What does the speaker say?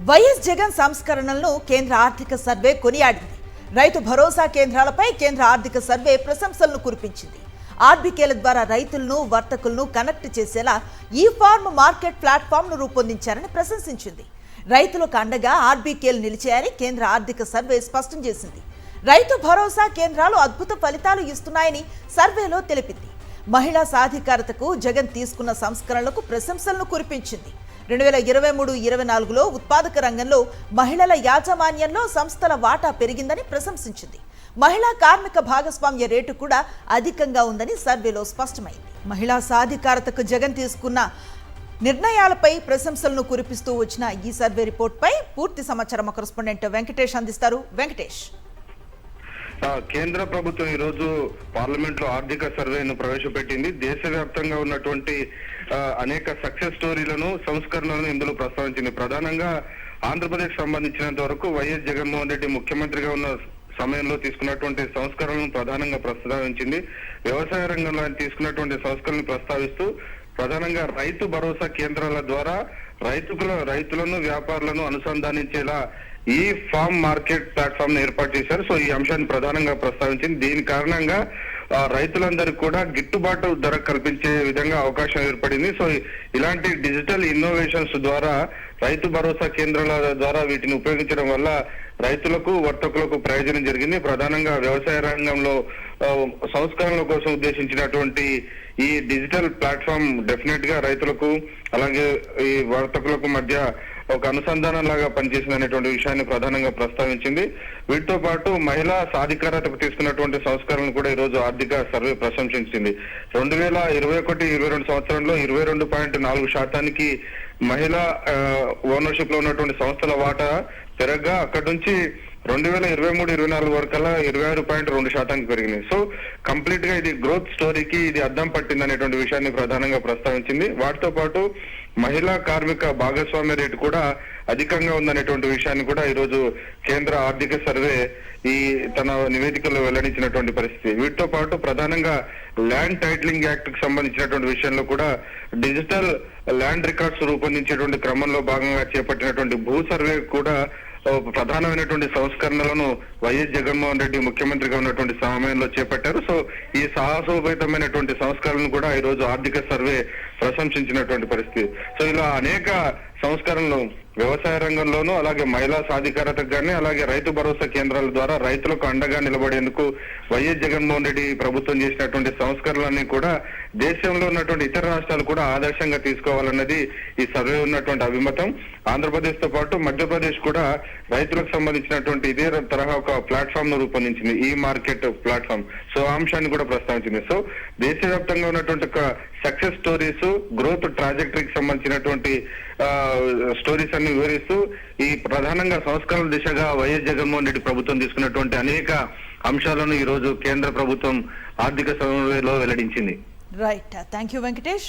YS Jagan సంస్కరణలను కేంద్ర ఆర్థిక సర్వే కొనియాడింది. రైతు భరోసా కేంద్రాలపై కేంద్ర ఆర్థిక సర్వే ప్రశంసలను కురిపించింది. ఆర్బీకేల ద్వారా రైతులను వర్తకులను కనెక్ట్ చేసేలా ఈ ఫార్మ్ మార్కెట్ ప్లాట్ఫామ్ ను రూపొందించారని ప్రశంసించింది. రైతులకు అండగా ఆర్బీకేలు నిలిచాయని కేంద్ర ఆర్థిక సర్వే స్పష్టం చేసింది. రైతు భరోసా కేంద్రాలు అద్భుత ఫలితాలు ఇస్తున్నాయని సర్వేలో తెలిపింది. మహిళా సాధికారతకు జగన్ తీసుకున్న సంస్కరణలకు ప్రశంసలను కురిపించింది. 2023-24లో ఉత్పాదక రంగంలో మహిళల యాజమాన్యంలో సంస్థల వాటా పెరిగిందని ప్రశంసించింది. మహిళా కార్మిక భాగస్వామ్య రేటు కూడా అధికంగా ఉందని సర్వేలో స్పష్టమైంది. మహిళా సాధికారతకు జగన్ తీసుకున్న నిర్ణయాలపై ప్రశంసలను కురిపిస్తూ వచ్చిన ఈ సర్వే రిపోర్ట్పై పూర్తి సమాచారం కరెస్పాండెంట్ వెంకటేష్ అందిస్తారు. వెంకటేష్, కేంద్ర ప్రభుత్వం ఈ రోజు పార్లమెంట్ లో ఆర్థిక సర్వేను ప్రవేశపెట్టింది. దేశవ్యాప్తంగా ఉన్నటువంటి అనేక సక్సెస్ స్టోరీలను, సంస్కరణలను ఇందులో ప్రస్తావించింది. ప్రధానంగా ఆంధ్రప్రదేశ్ సంబంధించినంత వరకు వైఎస్ జగన్మోహన్ రెడ్డి ముఖ్యమంత్రిగా ఉన్న సమయంలో తీసుకున్నటువంటి సంస్కరణలను ప్రధానంగా ప్రస్తావించింది. వ్యవసాయ రంగంలో ఆయన తీసుకున్నటువంటి సంస్కరణను ప్రస్తావిస్తూ ప్రధానంగా రైతు భరోసా కేంద్రాల ద్వారా రైతులను వ్యాపారులను అనుసంధానించేలా ఈ ఫార్మ్ మార్కెట్ ప్లాట్ఫామ్ ఏర్పాటు చేశారు. సో ఈ అంశాన్ని ప్రధానంగా ప్రస్తావించింది. దీని కారణంగా రైతులందరికీ కూడా గిట్టుబాటు ధర కల్పించే విధంగా అవకాశం ఏర్పడింది. సో ఇలాంటి డిజిటల్ ఇన్నోవేషన్స్ ద్వారా రైతు భరోసా కేంద్రాల ద్వారా వీటిని ఉపయోగించడం వల్ల రైతులకు వర్తకులకు ప్రయోజనం జరిగింది. ప్రధానంగా వ్యవసాయ రంగంలో సంస్కరణల కోసం ఉద్దేశించినటువంటి ఈ డిజిటల్ ప్లాట్ఫామ్ డెఫినెట్ గా రైతులకు అలాగే ఈ వర్తకులకు మధ్య ఒక అనుసంధానం లాగా పనిచేసింది అనేటువంటి విషయాన్ని ప్రధానంగా ప్రస్తావించింది. వీటితో పాటు మహిళా సాధికారతకు తీసుకున్నటువంటి సంస్కరణలు కూడా ఈ రోజు ఆర్థిక సర్వే ప్రశంసించింది. 2021-22 సంవత్సరంలో 22.4% మహిళా ఓనర్షిప్ లో ఉన్నటువంటి సంస్థల వాటా పెరగ్గా అక్కడి నుంచి 2023-24 వరకల్లా 26.2% పెరిగింది. సో కంప్లీట్ గా ఇది గ్రోత్ స్టోరీకి ఇది అద్దం పట్టింది అనేటువంటి విషయాన్ని ప్రధానంగా ప్రస్తావించింది. వాటితో పాటు మహిళా కార్మిక భాగస్వామ్య రేటు కూడా అధికంగా ఉందనేటువంటి విషయాన్ని కూడా ఈ రోజు కేంద్ర ఆర్థిక సర్వే తన నివేదికలో వెల్లడించినటువంటి పరిస్థితి. వీటితో పాటు ప్రధానంగా ల్యాండ్ టైటిలింగ్ యాక్ట్ కి సంబంధించినటువంటి విషయంలో కూడా డిజిటల్ ల్యాండ్ రికార్డ్స్ రూపొందించేటువంటి క్రమంలో భాగంగా చేపట్టినటువంటి భూ సర్వే కూడా ప్రధానమైనటువంటి సంస్కరణలను వైఎస్ జగన్మోహన్ రెడ్డి ముఖ్యమంత్రిగా ఉన్నటువంటి సమయంలో చేపట్టారు. సో ఈ సాహసోపేతమైనటువంటి సంస్కరణను కూడా ఈ రోజు ఆర్థిక సర్వే ప్రశంసించినటువంటి పరిస్థితి. సో ఇలా అనేక సంస్కరణలు వ్యవసాయ రంగంలోనూ అలాగే మహిళా సాధికారతకు కానీ అలాగే రైతు భరోసా కేంద్రాల ద్వారా రైతులకు అండగా నిలబడేందుకు వైఎస్ జగన్మోహన్ రెడ్డి ప్రభుత్వం చేసినటువంటి సంస్కరణలన్నీ కూడా దేశంలో ఉన్నటువంటి ఇతర రాష్ట్రాలు కూడా ఆదర్శంగా తీసుకోవాలన్నది ఈ సర్వే ఉన్నటువంటి అభిమతం. ఆంధ్రప్రదేశ్ తో పాటు మధ్యప్రదేశ్ కూడా రైతులకు సంబంధించినటువంటి ఇదే తరహా ఒక ప్లాట్ఫామ్ ను రూపొందించింది, ఈ మార్కెట్ ప్లాట్ఫామ్. సో ఆ అంశాన్ని కూడా ప్రస్తావించింది. సో దేశవ్యాప్తంగా ఉన్నటువంటి ఒక సక్సెస్ స్టోరీస్, గ్రోత్ ట్రాజెక్టరీకి సంబంధించినటువంటి స్టోరీస్ అన్ని వివరిస్తూ ఈ ప్రధానంగా సంస్కరణల దిశగా వైఎస్ జగన్మోహన్ రెడ్డి ప్రభుత్వం తీసుకున్నటువంటి అనేక అంశాలను ఈ రోజు కేంద్ర ప్రభుత్వం ఆర్థిక సర్వేలో వెల్లడించింది. Right, thank you Venkatesh.